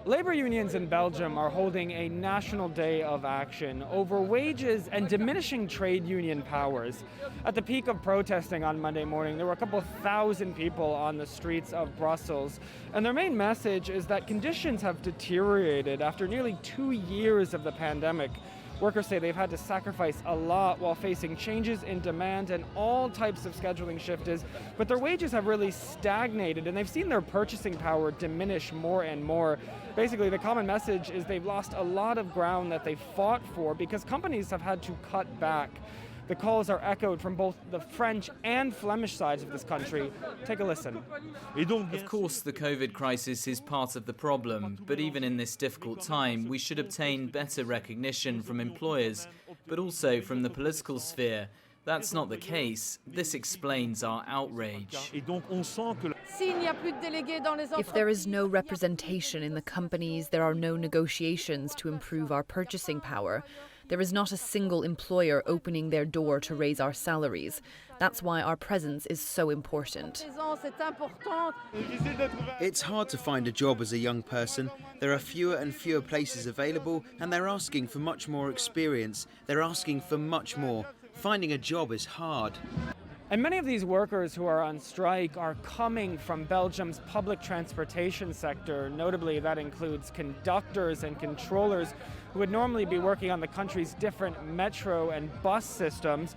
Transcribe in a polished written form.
Labor unions in Belgium are holding a national day of action over wages and diminishing trade union powers. At the peak of protesting on Monday morning, there were a couple thousand people on the streets of Brussels, and their main message is that conditions have deteriorated after nearly 2 years of the pandemic. Workers say they've had to sacrifice a lot while facing changes in demand and all types of scheduling shifts, but their wages have really stagnated and they've seen their purchasing power diminish more and more. Basically, the common message is they've lost a lot of ground that they fought for because companies have had to cut back. The calls are echoed from both the French and Flemish sides of this country. Take a listen. Of course, the COVID crisis is part of the problem, but even in this difficult time, we should obtain better recognition from employers, but also from the political sphere. That's not the case. This explains our outrage. If there is no representation in the companies, there are no negotiations to improve our purchasing power. There is not a single employer opening their door to raise our salaries. That's why our presence is so important. It's hard to find a job as a young person. There are fewer and fewer places available, and they're asking for much more experience. They're asking for much more. Finding a job is hard. And many of these workers who are on strike are coming from Belgium's public transportation sector. Notably, that includes conductors and controllers who would normally be working on the country's different metro and bus systems.